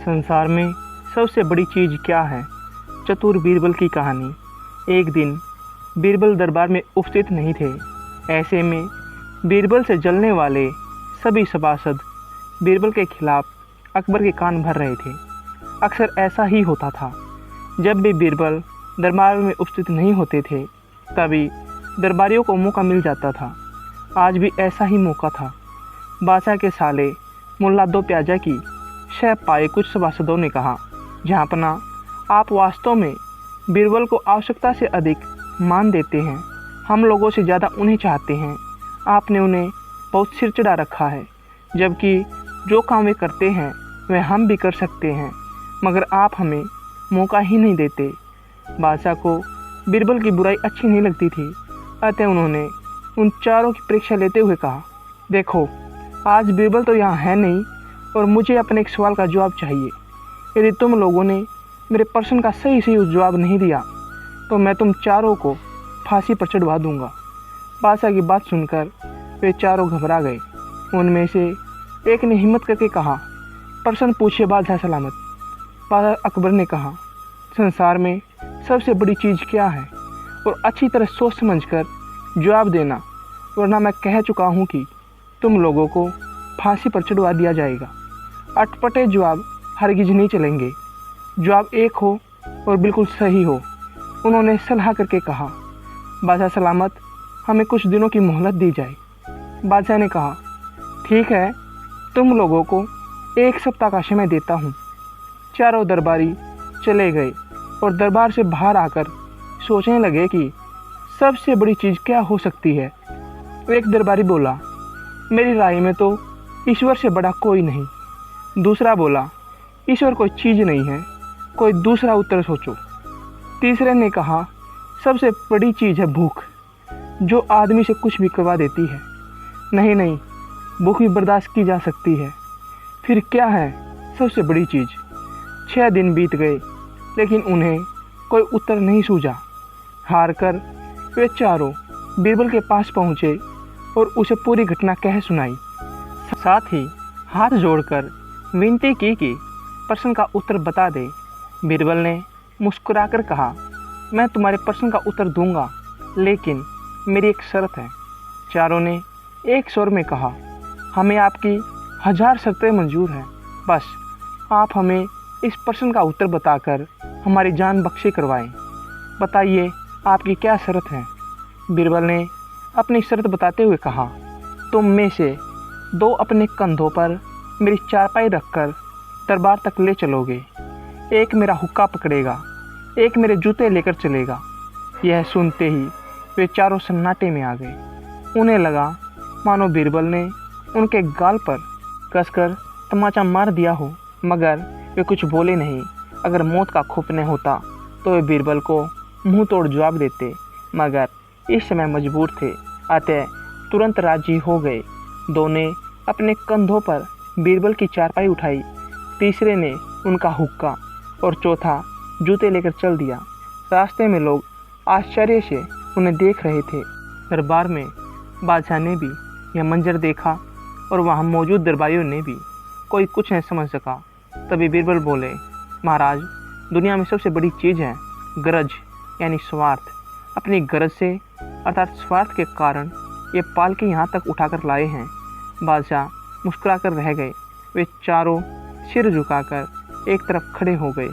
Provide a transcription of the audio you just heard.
संसार में सबसे बड़ी चीज़ क्या है? चतुर बीरबल की कहानी। एक दिन बीरबल दरबार में उपस्थित नहीं थे। ऐसे में बीरबल से जलने वाले सभी सभासद बीरबल के खिलाफ अकबर के कान भर रहे थे। अक्सर ऐसा ही होता था। जब भी बीरबल दरबार में उपस्थित नहीं होते थे, तभी दरबारियों को मौका मिल जाता था। आज भी ऐसा ही मौका था। बादशाह के साले मुल्ला दो प्याजा की शह पाए कुछ सभासदों ने कहा, जहाँपना, आप वास्तव में बीरबल को आवश्यकता से अधिक मान देते हैं। हम लोगों से ज़्यादा उन्हें चाहते हैं। आपने उन्हें बहुत सिर चढ़ा रखा है, जबकि जो काम वे करते हैं वह हम भी कर सकते हैं, मगर आप हमें मौका ही नहीं देते। बादशाह को बीरबल की बुराई अच्छी नहीं लगती थी, अतः उन्होंने उन चारों की परीक्षा लेते हुए कहा, देखो, आज बीरबल तो यहाँ है नहीं और मुझे अपने एक सवाल का जवाब चाहिए। यदि तुम लोगों ने मेरे प्रश्न का सही जवाब नहीं दिया तो मैं तुम चारों को फांसी पर चढ़वा दूंगा। बादशाह की बात सुनकर वे चारों घबरा गए। उनमें से एक ने हिम्मत करके कहा, प्रश्न पूछिए बादशाह सलामत। बादशाह अकबर ने कहा, संसार में सबसे बड़ी चीज़ क्या है? और अच्छी तरह सोच समझकर जवाब देना, वरना मैं कह चुका हूँ कि तुम लोगों को फांसी पर चढ़वा दिया जाएगा। अटपटे जवाब हरगिज नहीं चलेंगे। जवाब एक हो और बिल्कुल सही हो। उन्होंने सलाह करके कहा, बादशाह सलामत, हमें कुछ दिनों की मोहलत दी जाए। बादशाह ने कहा, ठीक है, तुम लोगों को 1 सप्ताह का समय देता हूँ। चारों दरबारी चले गए और दरबार से बाहर आकर सोचने लगे कि सबसे बड़ी चीज़ क्या हो सकती है। एक दरबारी बोला, मेरी राय में तो ईश्वर से बड़ा कोई नहीं। दूसरा बोला, ईश्वर कोई चीज़ नहीं है, कोई दूसरा उत्तर सोचो। तीसरे ने कहा, सबसे बड़ी चीज़ है भूख, जो आदमी से कुछ भी करवा देती है। नहीं, भूख भी बर्दाश्त की जा सकती है। फिर क्या है सबसे बड़ी चीज़? 6 दिन बीत गए, लेकिन उन्हें कोई उत्तर नहीं सूझा। हार कर वे चारों बीरबल के पास पहुँचे और उसे पूरी घटना कह सुनाई। साथ ही हाथ जोड़कर विनती की कि प्रश्न का उत्तर बता दे। बीरबल ने मुस्कुराकर कहा, मैं तुम्हारे प्रश्न का उत्तर दूंगा, लेकिन मेरी एक शर्त है। चारों ने एक स्वर में कहा, हमें आपकी 1000 शर्तें मंजूर हैं, बस आप हमें इस प्रश्न का उत्तर बताकर हमारी जान बख्शे करवाएं। बताइए, आपकी क्या शर्त है? बीरबल ने अपनी शर्त बताते हुए कहा, तुम में से 2 अपने कंधों पर मेरी चारपाई रखकर दरबार तक ले चलोगे। एक मेरा हुक्का पकड़ेगा, एक मेरे जूते लेकर चलेगा। यह सुनते ही वे चारों सन्नाटे में आ गए। उन्हें लगा मानो बीरबल ने उनके गाल पर कसकर तमाचा मार दिया हो, मगर वे कुछ बोले नहीं। अगर मौत का खौफ न होता तो वे बीरबल को मुंह तोड़ जवाब देते, मगर इस समय मजबूर थे, अतः तुरंत राजी हो गए। 2 ने अपने कंधों पर बीरबल की चारपाई उठाई, तीसरे ने उनका हुक्का और चौथा जूते लेकर चल दिया। रास्ते में लोग आश्चर्य से उन्हें देख रहे थे। दरबार में बादशाह ने भी यह मंजर देखा और वहाँ मौजूद दरबारियों ने भी। कोई कुछ नहीं समझ सका। तभी बीरबल बोले, महाराज, दुनिया में सबसे बड़ी चीज़ है गरज, यानी स्वार्थ। अपनी गरज से अर्थात स्वार्थ के कारण ये पालकी यहाँ तक उठाकर लाए हैं। बादशाह मुस्कुराकर रह गए। वे चारों सिर झुकाकर एक तरफ खड़े हो गए।